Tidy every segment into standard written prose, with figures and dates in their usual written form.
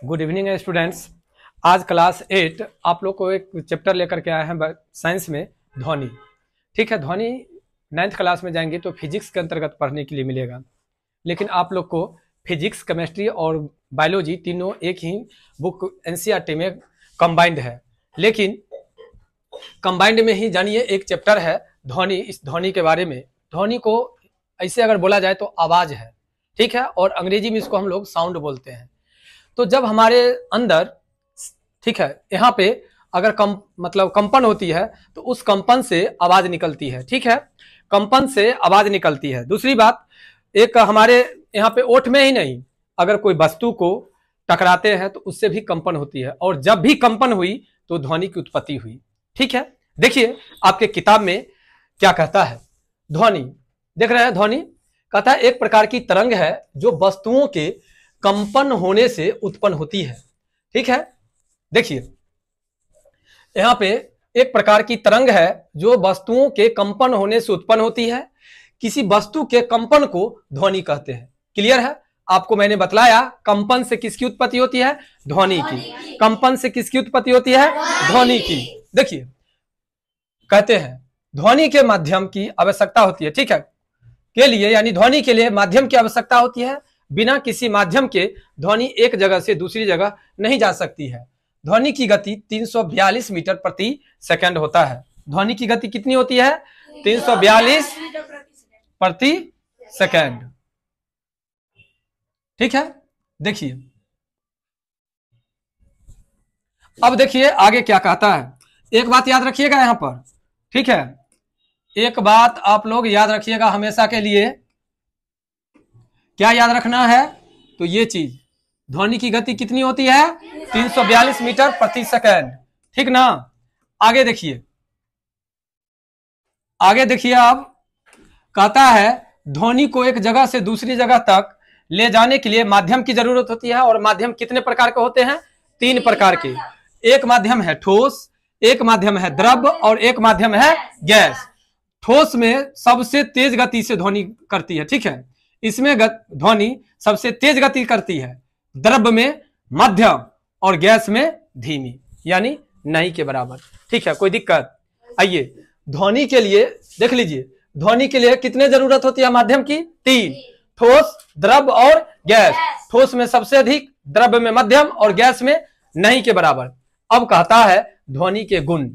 Good evening students. आज class 8 आप लोग को एक चैप्टर लेकर के आए हैं साइंस में, ध्वनि। ठीक है, ध्वनि 9th क्लास में जाएंगे तो फिजिक्स के अंतर्गत पढ़ने के लिए मिलेगा, लेकिन आप लोग को फिजिक्स, केमिस्ट्री और बायोलॉजी तीनों एक ही बुक एनसीईआरटी में कंबाइंड है। लेकिन कंबाइंड में ही जानिए एक चैप्टर है ध्वनि। इस ध्वनि के बारे में, ध्वनि को ऐसे अगर बोला जाए तो आवाज है, ठीक है, और अंग्रेजी में इसको हम लोग साउंड बोलते हैं। तो जब हमारे अंदर, ठीक है, यहाँ पे अगर कंपन होती है तो उस कंपन से आवाज निकलती है। ठीक है, कंपन से आवाज निकलती है। दूसरी बात, एक हमारे यहाँ पे ओठ में ही नहीं, अगर कोई वस्तु को टकराते हैं तो उससे भी कंपन होती है, और जब भी कंपन हुई तो ध्वनि की उत्पत्ति हुई। ठीक है, देखिए आपके किताब में क्या कहता है। ध्वनि देख रहे हैं, ध्वनि कहता है एक प्रकार की तरंग है जो वस्तुओं के कंपन होने से उत्पन्न होती है। ठीक है, देखिए यहां पे एक प्रकार की तरंग है जो वस्तुओं के कंपन होने से उत्पन्न होती है। किसी वस्तु के कंपन को ध्वनि कहते हैं। क्लियर है? आपको मैंने बतलाया कंपन से किसकी उत्पत्ति होती है? ध्वनि की। कंपन से किसकी उत्पत्ति होती है? ध्वनि की। देखिए कहते हैं ध्वनि के माध्यम की आवश्यकता होती है। ठीक है, के लिए यानी ध्वनि के लिए माध्यम की आवश्यकता होती है। बिना किसी माध्यम के ध्वनि एक जगह से दूसरी जगह नहीं जा सकती है। ध्वनि की गति 342 मीटर प्रति सेकंड होता है। ध्वनि की गति कितनी होती है? 342 प्रति सेकंड। ठीक है, देखिए अब देखिए आगे क्या कहता है। एक बात याद रखिएगा यहां पर, ठीक है, एक बात आप लोग याद रखिएगा हमेशा के लिए। क्या याद रखना है? तो ये चीज, ध्वनि की गति कितनी होती है? 342 मीटर प्रति सेकंड। ठीक ना? आगे देखिए, आगे देखिए आप, कहता है ध्वनि को एक जगह से दूसरी जगह तक ले जाने के लिए माध्यम की जरूरत होती है। और माध्यम कितने प्रकार के होते हैं? 3 प्रकार के। एक माध्यम है ठोस, एक माध्यम है द्रव और एक माध्यम है गैस। ठोस में सबसे तेज गति से ध्वनि करती है। ठीक है, इसमें ध्वनि सबसे तेज गति करती है। द्रव में मध्यम और गैस में धीमी, यानी नहीं के बराबर। ठीक है, कोई दिक्कत? आइए, ध्वनि के लिए देख लीजिए, ध्वनि के लिए कितने जरूरत होती है माध्यम की? 3, ठोस, द्रव और गैस। ठोस में सबसे अधिक, द्रव में मध्यम और गैस में नहीं के बराबर। अब कहता है ध्वनि के गुण।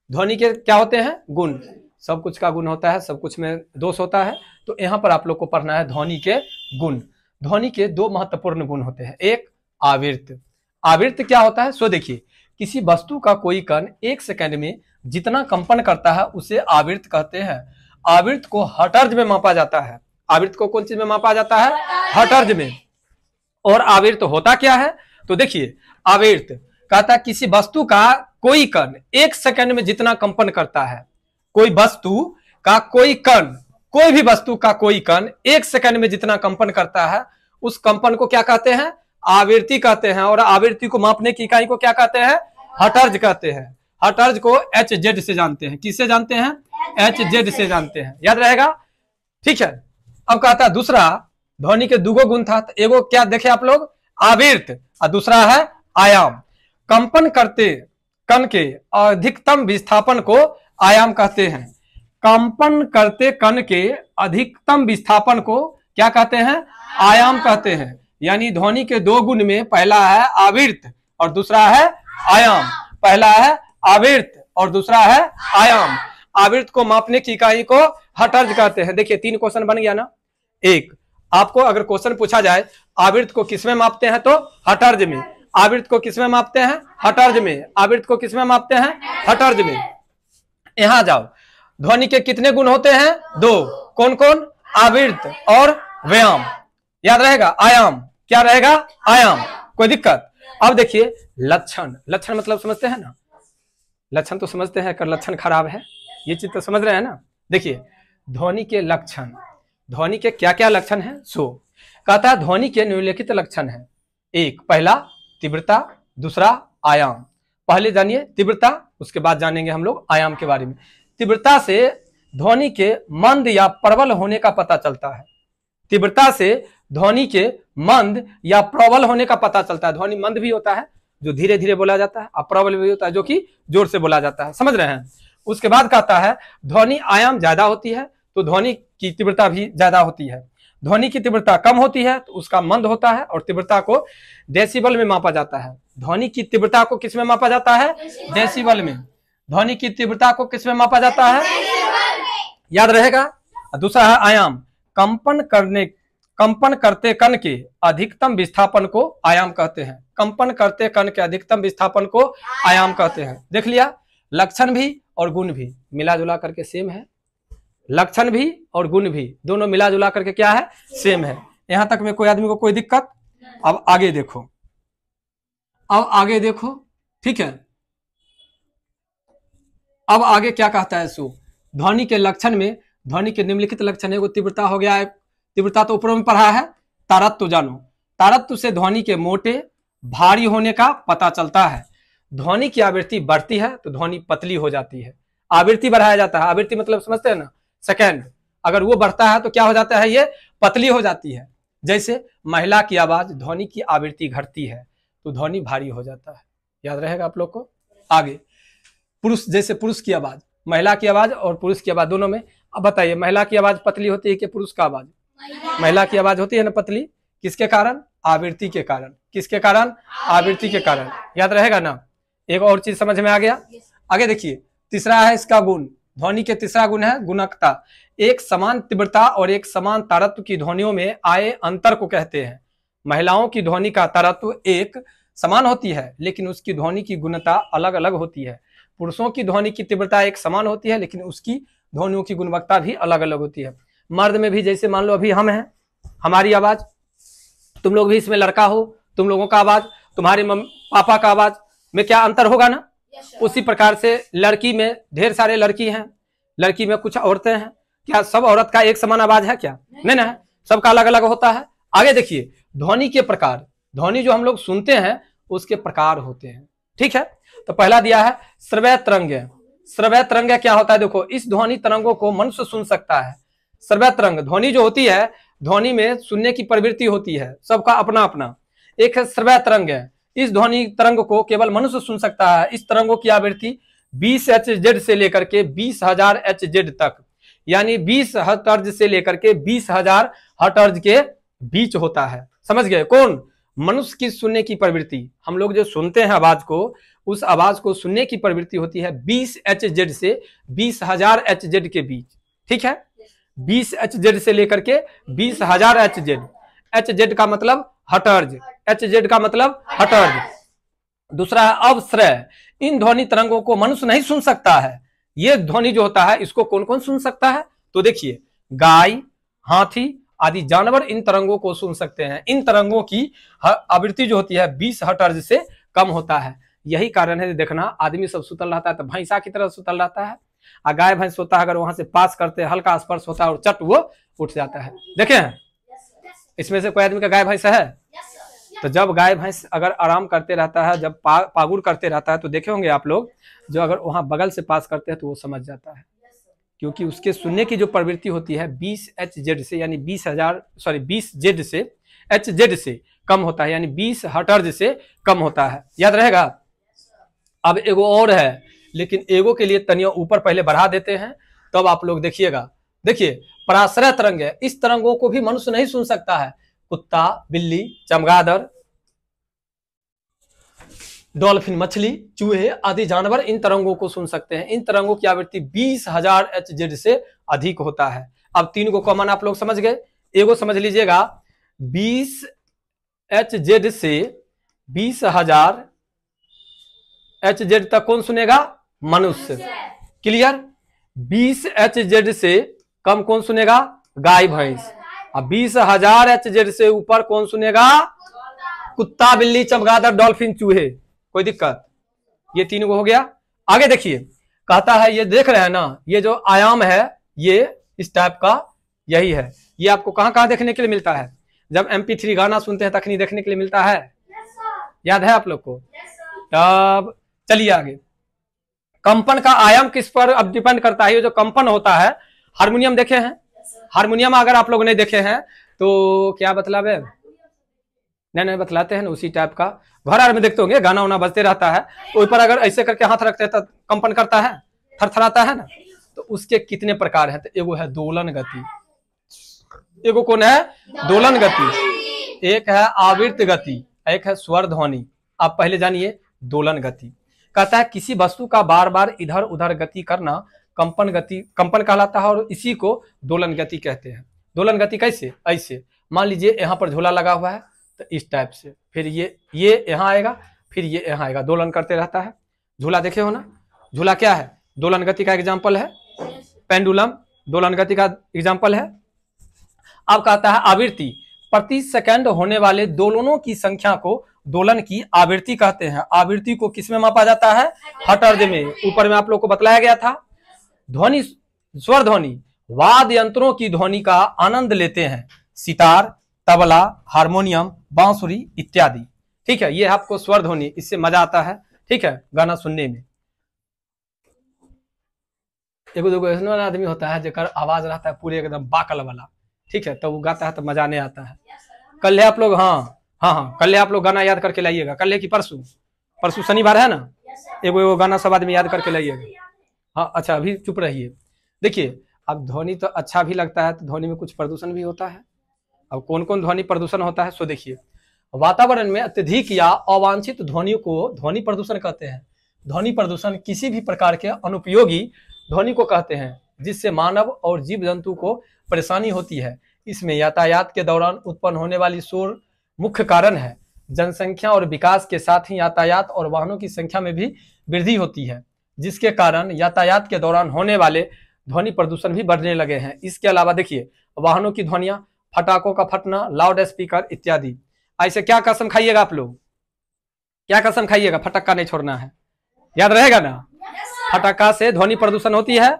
ध्वनि के क्या होते हैं? गुण। सब कुछ का गुण होता है, सब कुछ में दोष होता है। तो यहां पर आप लोग को पढ़ना है ध्वनि के गुण। ध्वनि के 2 महत्वपूर्ण गुण होते हैं। एक आवृत्त। आवृत्त क्या होता है? सो देखिए, किसी वस्तु का कोई कण 1 सेकंड में जितना कंपन करता है उसे आवृत्त कहते हैं। आवृत्त को हर्ट्ज में मापा जाता है। आवृत्त को कौन चीज में मापा जाता है? हर्ट्ज में। और आवृत्त होता क्या है? तो देखिए, आवृत्त कहता है किसी वस्तु का कोई कण 1 सेकंड में जितना कंपन करता है। कोई वस्तु का कोई कण, कोई भी वस्तु का कोई कण 1 सेकंड में जितना कंपन करता है, उस कंपन को क्या कहते हैं? आवृत्ति कहते हैं। और आवृत्ति को मापने की इकाई को क्या कहते हैं? हर्ट्ज कहते हैं। हर्ट्ज को HZ से जानते हैं। किससे जानते हैं? HZ से जानते हैं। याद रहेगा? ठीक है, अब कहता है दूसरा, ध्वनि के 2 गुण था। एगो क्या देखे आप लोग? आवृत्त, और दूसरा है आयाम। कंपन करते कण के अधिकतम विस्थापन को आयाम कहते हैं। कंपन करते कण के अधिकतम विस्थापन को क्या कहते हैं? आयाम कहते हैं। यानी ध्वनि के 2 गुण में पहला है आवृत्त और दूसरा है आयाम। पहला है आवृत्त और दूसरा है आयाम। आवृत्त को मापने की इकाई को हर्ट्ज कहते हैं। देखिए 3 क्वेश्चन बन गया ना। एक, आपको अगर क्वेश्चन पूछा जाए आवृत्त को किसमें मापते हैं तो हर्ट्ज में। आवृत्त को किसमें मापते हैं? हर्ट्ज में। आवृत्त को किसमें मापते हैं? हर्ट्ज में। यहां जाओ, ध्वनि के कितने गुण होते हैं? 2। कौन कौन? आवृत्त और व्यायाम। याद रहेगा? आयाम। क्या रहेगा? आयाम। कोई दिक्कत? अब देखिए लक्षण। लक्षण मतलब समझते हैं ना? लक्षण तो समझते हैं, कर लक्षण खराब है, ये चीज तो समझ रहे हैं ना? देखिए ध्वनि के लक्षण, ध्वनि के क्या क्या लक्षण है? सो कहता है ध्वनि के निम्नलिखित लक्षण है। एक, पहला तीव्रता, दूसरा आयाम। पहले जानिए तीव्रता, उसके बाद जानेंगे हम लोग आयाम के बारे में। तीव्रता से ध्वनि के मंद या प्रबल होने का पता चलता है। तीव्रता से ध्वनि के मंद या प्रबल होने का पता चलता है। ध्वनि मंद भी होता है जो धीरे धीरे बोला जाता है, और प्रबल भी होता है जो कि जोर से बोला जाता है। समझ रहे हैं। उसके बाद कहता है ध्वनि आयाम ज्यादा होती है तो ध्वनि की तीव्रता भी ज्यादा होती है। ध्वनि की तीव्रता कम होती है तो उसका मंद होता है, और तीव्रता को डेसिबल में मापा जाता है। ध्वनि की तीव्रता को किस में मापा जाता है? डेसिबल में। ध्वनि की तीव्रता को किस में मापा जाता है? याद रहेगा। दूसरा है आयाम। कंपन करते कण के अधिकतम विस्थापन को आयाम कहते हैं। कंपन करते कण के अधिकतम विस्थापन को आयाम कहते हैं। देख लिया, लक्षण भी और गुण भी मिला जुला करके सेम है। लक्षण भी और गुण भी दोनों मिला जुला करके क्या है? सेम है। यहां तक में कोई आदमी को कोई दिक्कत? अब आगे देखो, अब आगे देखो, ठीक है। अब आगे क्या कहता है सो? ध्वनि के लक्षण में, ध्वनि के निम्नलिखित लक्षण है। वो तीव्रता हो गया है, तीव्रता तो ऊपर में पढ़ा है। तारत्व जानो। तारत्व से ध्वनि के मोटे भारी होने का पता चलता है। ध्वनि की आवृत्ति बढ़ती है तो ध्वनि पतली हो जाती है। आवृत्ति बढ़ाया जाता है। आवृत्ति मतलब समझते हैं ना, सेकंड। अगर वो बढ़ता है तो क्या हो जाता है? ये पतली हो जाती है। जैसे महिला की आवाज, ध्वनि की आवृत्ति घटती है तो ध्वनि भारी हो जाता है। याद रहेगा आप लोग को। आगे पुरुष, जैसे पुरुष की आवाज, महिला की आवाज और पुरुष की आवाज दोनों में। अब बताइए, महिला की आवाज पतली होती है कि पुरुष का आवाज? महिला की आवाज होती है ना पतली। किसके कारण? आवृत्ति के कारण। किसके कारण? आवृत्ति के कारण। याद रहेगा ना। एक और चीज समझ में आ गया। आगे देखिए, तीसरा है इसका गुण। ध्वनि के तीसरा गुण है गुणकता। एक समान तीव्रता और एक समान तारत्व की ध्वनियों में आए अंतर को कहते हैं। महिलाओं की ध्वनि का तारत्व एक समान होती है लेकिन उसकी ध्वनि की गुणता अलग अलग होती है। पुरुषों की ध्वनि की तीव्रता एक समान होती है लेकिन उसकी ध्वनियों की गुणवत्ता भी अलग अलग होती है। मर्द में भी, जैसे मान लो अभी हम हैं, हमारी आवाज, तुम लोग भी इसमें लड़का हो, तुम लोगों का आवाज, तुम्हारे पापा का आवाज में क्या अंतर होगा ना। उसी प्रकार से लड़की में ढेर सारे लड़की हैं, लड़की में कुछ औरतें हैं। क्या सब औरत का एक समान आवाज है? क्या नहीं ना, सबका अलग अलग होता है। आगे देखिए, ध्वनि के प्रकार। ध्वनि जो हम लोग सुनते हैं उसके प्रकार होते हैं, ठीक है। तो पहला दिया है श्रव्य तरंग। श्रव्य तरंग क्या होता है? देखो, इस ध्वनि तरंगों को मनुष्य सुन सकता है। श्रव्य तरंग, ध्वनि जो होती है, ध्वनि में सुनने की प्रवृत्ति होती है, सबका अपना अपना। एक है श्रव्य तरंग है। इस ध्वनि तरंग को केवल मनुष्य सुन सकता है। इस तरंगों की आवृत्ति 20 HZ से लेकर के 20,000 HZ तक, यानी 20 हर्ट्ज से लेकर के 20,000 हर्ट्ज के बीच होता है। समझ गए? कौन? मनुष्य की सुनने की प्रवृत्ति। हम लोग जो सुनते हैं आवाज को, उस आवाज को सुनने की प्रवृत्ति होती है 20 HZ से 20,000 HZ के बीच, ठीक है। 20 HZ से लेकर के 20,000 HZ। HZ का मतलब हर्ट्ज, HZ का मतलब हर्ट्ज। दूसरा है अवश्रय। इन ध्वनि तरंगों को मनुष्य नहीं सुन सकता है। ये ध्वनि जो होता है इसको कौन कौन सुन सकता है? तो देखिए, गाय, हाथी आदि जानवर इन तरंगों को सुन सकते हैं। इन तरंगों की आवृत्ति जो होती है 20 हर्ट्ज से कम होता है। यही कारण है, देखना आदमी सब सुतल रहता है तो भैंसा की तरह सुतल रहता है, और गाय भैंस होता है अगर वहां से पास करते हल्का स्पर्श होता है और चट वो उठ जाता है। देखे हैं? इसमें से कोई आदमी का गाय भैंस है? तो जब गाय भैंस अगर आराम करते रहता है, जब पागुर करते रहता है, तो देखे होंगे आप लोग, जो अगर वहां बगल से पास करते हैं तो वो समझ जाता है, क्योंकि उसके सुनने की जो प्रवृत्ति होती है 20 HZ से, यानी 20 Z से, HZ से कम होता है, यानी 20 हर्ट्ज से कम होता है। याद रहेगा। अब एगो और है, लेकिन एगो के लिए तनिया ऊपर पहले बढ़ा देते हैं, तब तो आप लोग देखिएगा। देखिए, पराश्रय तरंग है। इस तरंगों को भी मनुष्य नहीं सुन सकता है। कुत्ता, बिल्ली, चमगादड़, डॉल्फिन, मछली, चूहे आदि जानवर इन तरंगों को सुन सकते हैं। इन तरंगों की आवृत्ति 20,000 HZ से अधिक होता है। अब तीन को कॉमन आप लोग समझ गए। एगो समझ लीजिएगा, 20 HZ से 20,000 HZ तक कौन सुनेगा? मनुष्य। क्लियर? 20 HZ से कम कौन सुनेगा? गाय भैंस। अब 20,000 HZ से ऊपर कौन सुनेगा? कुत्ता, बिल्ली, चमगादड़, डॉल्फिन, चूहे। कोई दिक्कत? ये तीन को हो गया। आगे देखिए, कहता है, ये देख रहे हैं ना, ये जो आयाम है ये इस टाइप का यही है। ये आपको कहां कहां देखने के लिए मिलता है? जब MP3 गाना सुनते हैं तखनी देखने के लिए मिलता है। याद है आप लोग को? तब चलिए आगे। कंपन का आयाम किस पर अब डिपेंड करता है? ये जो कंपन होता है, हारमोनियम देखे हैं? हारमोनियम अगर आप लोग नहीं देखे हैं तो क्या मतलब है, नहीं बतलाते हैं ना, उसी टाइप का। घर आर में देखते होंगे गाना वाना बजते रहता है, तो ऊपर अगर ऐसे करके हाथ रखते हैं तो कंपन करता है, थरथराता है ना। तो उसके कितने प्रकार हैं, तो एगो है दोलन गति, एगो कौन है, दोलन गति, एक है आवर्त गति, एक है स्वर ध्वनि। आप पहले जानिए दोलन गति। कहता है किसी वस्तु का बार बार इधर उधर गति करना कंपन गति, कंपन कहलाता है, और इसी को दोलन गति कहते हैं। दोलन गति कैसे, ऐसे मान लीजिए यहाँ पर झूला लगा हुआ है, तो इस टाइप से, फिर ये यहाँ आएगा, फिर ये यहाँ आएगा, दोलन करते रहता है। झूला देखे हो ना, झूला क्या है, दोलन गति का एग्जाम्पल है। पेंडुलम दोलन गति का एग्जाम्पल है। अब कहता है आवृत्ति, प्रति सेकंड होने वाले दोलनों की संख्या को दोलन की आवृत्ति कहते हैं। आवृत्ति को किसमें मापा जाता है, हर्ट्ज में। ऊपर में आप लोग को बतलाया गया था। ध्वनि, स्वर ध्वनि, वाद्य यंत्रों की ध्वनि का आनंद लेते हैं, सितार, तबला, हारमोनियम, बांसुरी इत्यादि। ठीक है, ये आपको स्वर ध्वनि, इससे मजा आता है। ठीक है, गाना सुनने में। एगो दोगो ऐसा आदमी होता है जेकर आवाज रहता है पूरे एकदम बाकल वाला, ठीक है, तो वो गाता है तो मजा नहीं आता है। कल आप लोग, हाँ कल आप लोग गाना याद करके लाइएगा। कल की परसों शनिवार है ना, एगो गाना सब आदमी याद करके लाइएगा। हाँ अच्छा, अभी चुप रहिए। देखिए, अब ध्वनि तो अच्छा भी लगता है, तो ध्वनि में कुछ प्रदूषण भी होता है। अब कौन कौन ध्वनि प्रदूषण होता है, सो देखिए। वातावरण में अत्यधिक या अवांछित ध्वनियों को ध्वनि प्रदूषण कहते हैं। ध्वनि प्रदूषण किसी भी प्रकार के अनुपयोगी ध्वनि को कहते हैं जिससे मानव और जीव जंतु को परेशानी होती है। इसमें यातायात के दौरान उत्पन्न होने वाली शोर मुख्य कारण है। जनसंख्या और विकास के साथ ही यातायात और वाहनों की संख्या में भी वृद्धि होती है, जिसके कारण यातायात के दौरान होने वाले ध्वनि प्रदूषण भी बढ़ने लगे हैं। इसके अलावा देखिए, वाहनों की ध्वनियां, फटाकों का फटना, लाउड स्पीकर इत्यादि। ऐसे क्या कसम खाइएगा आप लोग, क्या कसम खाइएगा, फटक्का नहीं छोड़ना है, याद रहेगा ना। फटाका से ध्वनि प्रदूषण होती है,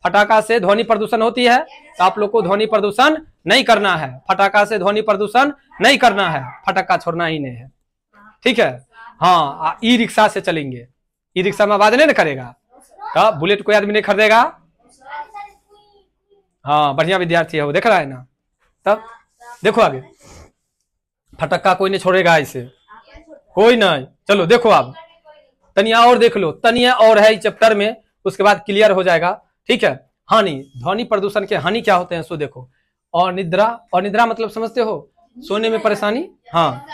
फटाका से ध्वनि प्रदूषण होती है, तो आप लोग को ध्वनि प्रदूषण नहीं करना है। फटाका से ध्वनि प्रदूषण नहीं करना है, फटाका छोड़ना ही नहीं है। ठीक है, हाँ, ई रिक्शा से चलेंगे, ई रिक्शा में आवाज नहीं करेगा, तो बुलेट कोई आदमी नहीं खरीदेगा। हाँ, बढ़िया विद्यार्थी है वो, देख रहा है ना। तब देखो आगे, फटक्का कोई नहीं छोड़ेगा, ऐसे कोई नहीं। चलो देखो, आप तनिया और देख लो, तनिया और है इस चैप्टर में, उसके बाद क्लियर हो जाएगा। ठीक है, हानि, ध्वनि प्रदूषण के हानि क्या होते हैं, सो देखो। और निद्रा मतलब समझते हो, सोने में परेशानी। हाँ,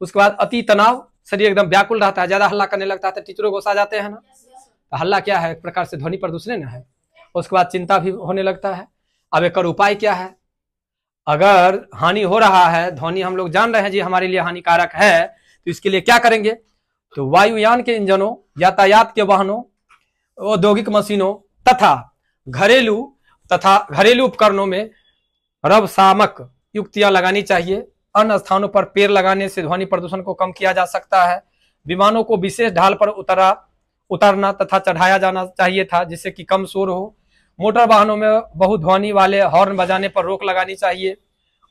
उसके बाद अति तनाव, शरीर एकदम व्याकुल रहता है, ज्यादा हल्ला करने लगता है तो टीचरों गुस्सा जाते हैं ना, तो हल्ला क्या है, एक प्रकार से ध्वनि प्रदूषण है। उसके बाद चिंता भी होने लगता है। अब एक उपाय क्या है, अगर हानि हो रहा है, ध्वनि हम लोग जान रहे हैं जी हमारे लिए हानिकारक है, तो इसके लिए क्या करेंगे, तो वायुयान के इंजनों, यातायात के वाहनों, औद्योगिक मशीनों तथा घरेलू उपकरणों में रवसामक युक्तियां लगानी चाहिए। अन्य स्थानों पर पेड़ लगाने से ध्वनि प्रदूषण को कम किया जा सकता है। विमानों को विशेष ढाल पर उतरना तथा चढ़ाया जाना चाहिए था, जिससे कि कम शोर हो। मोटर वाहनों में बहुध्वनि वाले हॉर्न बजाने पर रोक लगानी चाहिए,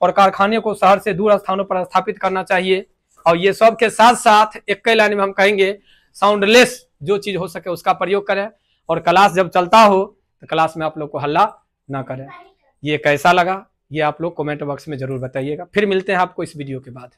और कारखाने को शहर से दूर स्थानों पर स्थापित करना चाहिए। और ये सब के साथ साथ एक कई लाइन में हम कहेंगे, साउंडलेस जो चीज हो सके उसका प्रयोग करें, और क्लास जब चलता हो तो क्लास में आप लोग को हल्ला ना करें। ये कैसा लगा, ये आप लोग कमेंट बॉक्स में जरूर बताइएगा। फिर मिलते हैं आपको इस वीडियो के बाद।